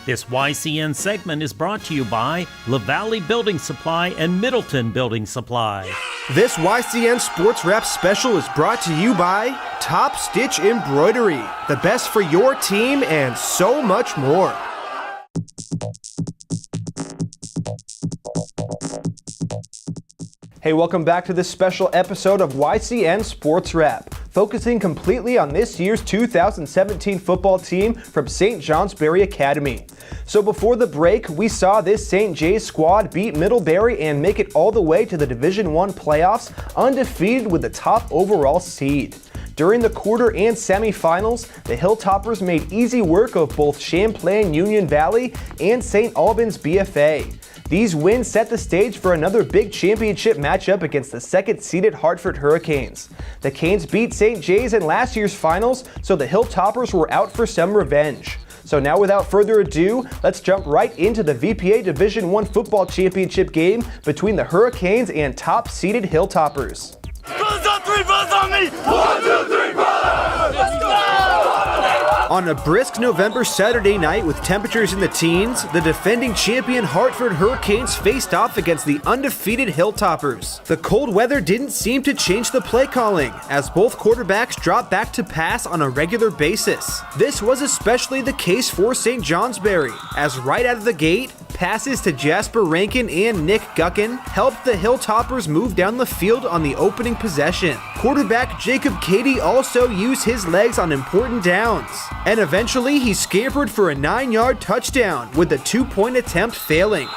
This YCN segment is brought to you by LaValley Building Supply and Middleton Building Supply. This YCN Sports Wrap special is brought to you by Top Stitch Embroidery, the best for your team and so much more. Hey, welcome back to this special episode of YCN Sports Wrap, focusing completely on this year's 2017 football team from St. Johnsbury Academy. So before the break, we saw this St. J's squad beat Middlebury and make it all the way to the Division I playoffs undefeated with the top overall seed. During the quarter and semifinals, the Hilltoppers made easy work of both Champlain Union Valley and St. Albans BFA. These wins set the stage for another big championship matchup against the second-seeded Hartford Hurricanes. The Canes beat St. J's in last year's finals, so the Hilltoppers were out for some revenge. So now without further ado, let's jump right into the VPA Division I football championship game between the Hurricanes and top-seeded Hilltoppers. Brothers on three, brothers on me! 1, 2, 3, brothers! Let's go! On a brisk November Saturday night with temperatures in the teens, the defending champion Hartford Hurricanes faced off against the undefeated Hilltoppers. The cold weather didn't seem to change the play calling, as both quarterbacks dropped back to pass on a regular basis. This was especially the case for St. Johnsbury, as right out of the gate, passes to Jasper Rankin and Nick Guckin helped the Hilltoppers move down the field on the opening possession. Quarterback Jacob Cady also used his legs on important downs, and eventually he scampered for a 9-yard touchdown with the 2-point attempt failing.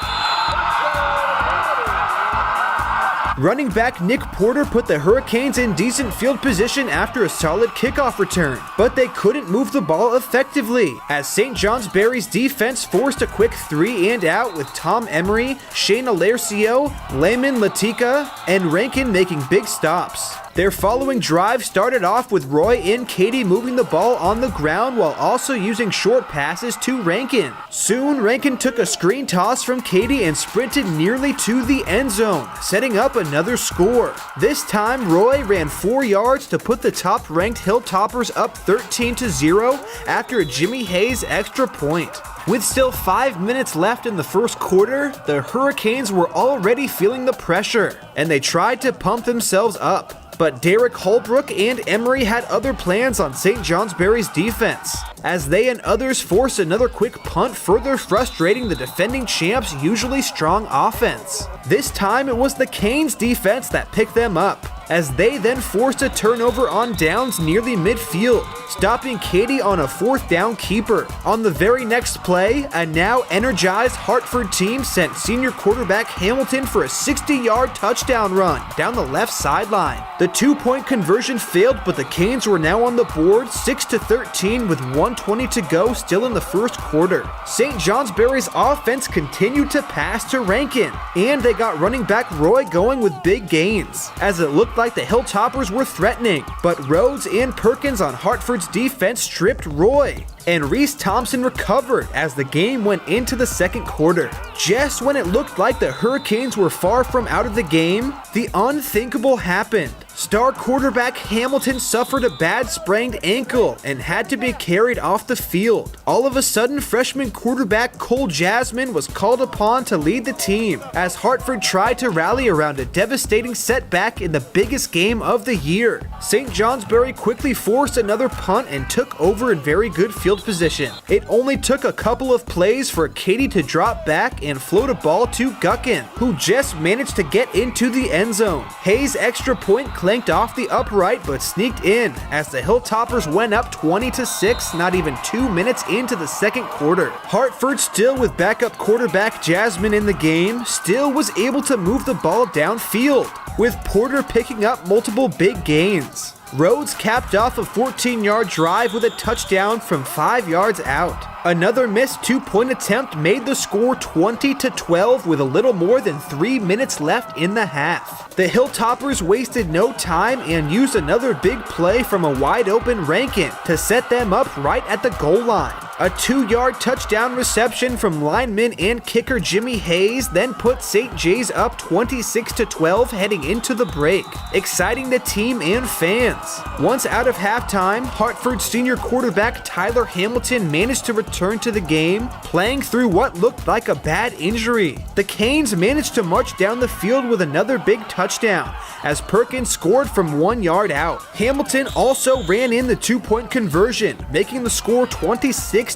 Running back Nick Porter put the Hurricanes in decent field position after a solid kickoff return, but they couldn't move the ball effectively, as St. Johnsbury's defense forced a quick 3-and-out with Tom Emery, Shane Alercio, Layman Latika, and Rankin making big stops. Their following drive started off with Roy and Cady moving the ball on the ground while also using short passes to Rankin. Soon, Rankin took a screen toss from Cady and sprinted nearly to the end zone, setting up another score. This time, Roy ran 4 yards to put the top-ranked Hilltoppers up 13-0 after a Jimmy Hayes extra point. With still 5 minutes left in the first quarter, the Hurricanes were already feeling the pressure, and they tried to pump themselves up. But Derek Holbrook and Emery had other plans on St. Johnsbury's defense, as they and others forced another quick punt, further frustrating the defending champs' usually strong offense. This time it was the Canes defense that picked them up, as they then forced a turnover on downs nearly midfield, stopping Cady on a 4th down keeper. On the very next play, a now energized Hartford team sent senior quarterback Hamilton for a 60-yard touchdown run down the left sideline. The 2-point conversion failed, but the Canes were now on the board 6-13 with 1:20 to go still in the first quarter. St. Johnsbury's offense continued to pass to Rankin, and they got running back Roy going with big gains, as it looked like the Hilltoppers were threatening, but Rhodes and Perkins on Hartford's defense stripped Roy, and Reese Thompson recovered as the game went into the second quarter. Just when it looked like the Hurricanes were far from out of the game, the unthinkable happened. Star quarterback Hamilton suffered a bad sprained ankle and had to be carried off the field. All of a sudden, freshman quarterback Cole Jasmine was called upon to lead the team, as Hartford tried to rally around a devastating setback in the biggest game of the year. St. Johnsbury quickly forced another punt and took over in very good field position. It only took a couple of plays for Cady to drop back and float a ball to Guckin, who just managed to get into the end zone. Hayes' extra point clanked off the upright but sneaked in as the Hilltoppers went up 20-6 not even 2 minutes into the second quarter. Hartford, still with backup quarterback Jasmine in the game, still was able to move the ball downfield, with Porter picking up multiple big gains. Rhodes capped off a 14-yard drive with a touchdown from 5 yards out. Another missed 2-point attempt made the score 20-12 with a little more than 3 minutes left in the half. The Hilltoppers wasted no time and used another big play from a wide-open Rankin to set them up right at the goal line. A 2-yard touchdown reception from lineman and kicker Jimmy Hayes then put St. J's up 26-12 heading into the break, exciting the team and fans. Once out of halftime, Hartford senior quarterback Tyler Hamilton managed to return to the game, playing through what looked like a bad injury. The Canes managed to march down the field with another big touchdown, as Perkins scored from 1 yard out. Hamilton also ran in the 2-point conversion, making the score 26-20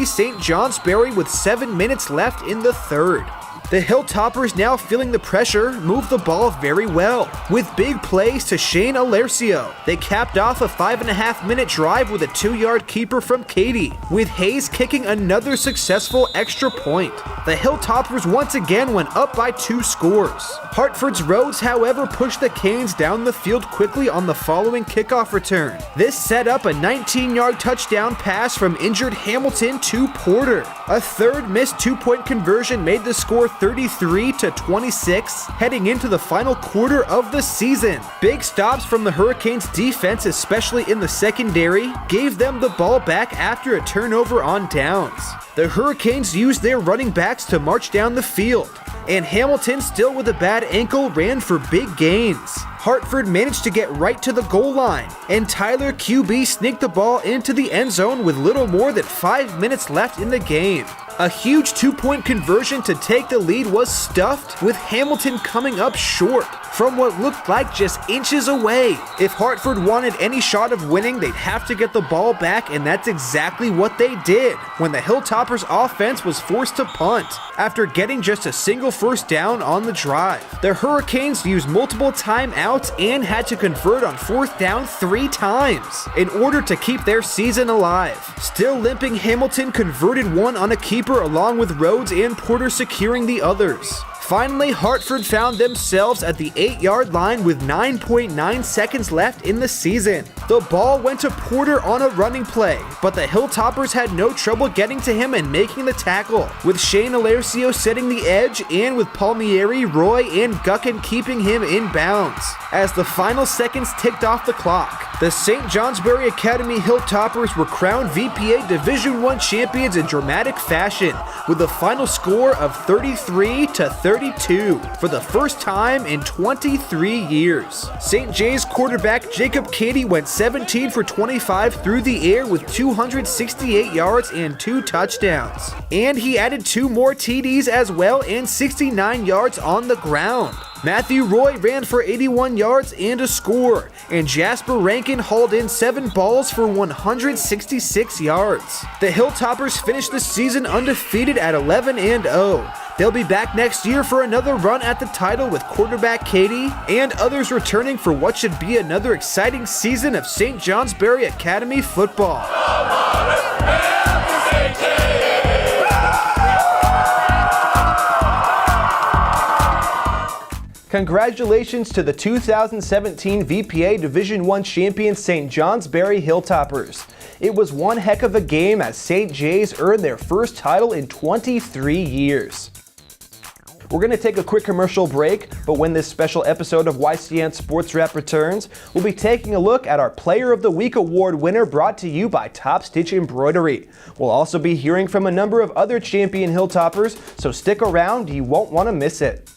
St. Johnsbury with 7 minutes left in the third. The Hilltoppers, now feeling the pressure, moved the ball very well, with big plays to Shane Alercio. They capped off a 5.5-minute drive with a 2-yard keeper from Katie, with Hayes kicking another successful extra point. The Hilltoppers once again went up by 2 scores. Hartford's Rhodes, however, pushed the Canes down the field quickly on the following kickoff return. This set up a 19-yard touchdown pass from injured Hamilton to Porter. A third missed 2-point conversion made the score 33-26 heading into the final quarter of the season. Big stops from the Hurricanes defense, especially in the secondary, gave them the ball back after a turnover on downs. The Hurricanes used their running backs to march down the field, and Hamilton, still with a bad ankle, ran for big gains. Hartford managed to get right to the goal line, and Tyler QB sneaked the ball into the end zone with little more than 5 minutes left in the game. A huge 2-point conversion to take the lead was stuffed, with Hamilton coming up short from what looked like just inches away. If Hartford wanted any shot of winning, they'd have to get the ball back, and that's exactly what they did when the Hilltoppers offense was forced to punt after getting just a single first down on the drive. The Hurricanes used multiple timeouts and had to convert on 4th down 3 times in order to keep their season alive. Still limping, Hamilton converted one on a keeper, along with Rhodes and Porter securing the others. Finally, Hartford found themselves at the 8-yard line with 9.9 seconds left in the season. The ball went to Porter on a running play, but the Hilltoppers had no trouble getting to him and making the tackle, with Shane Alercio setting the edge and with Palmieri, Roy, and Guckin keeping him in bounds. As the final seconds ticked off the clock, the St. Johnsbury Academy Hilltoppers were crowned VPA Division I champions in dramatic fashion, with a final score of 33-32 for the first time in 23 years. St. J's quarterback Jacob Cady went 17 for 25 through the air with 268 yards and 2 touchdowns. And he added 2 more TDs as well and 69 yards on the ground. Matthew Roy ran for 81 yards and a score, and Jasper Rankin hauled in 7 balls for 166 yards. The Hilltoppers finished the season undefeated at 11-0. They'll be back next year for another run at the title with quarterback Katie and others returning for what should be another exciting season of St. Johnsbury Academy football. Congratulations to the 2017 VPA Division I champion St. Johnsbury Hilltoppers. It was one heck of a game as St. J's earned their first title in 23 years. We're going to take a quick commercial break, but when this special episode of YCN Sports Wrap returns, we'll be taking a look at our Player of the Week award winner brought to you by Top Stitch Embroidery. We'll also be hearing from a number of other champion Hilltoppers, so stick around, you won't want to miss it.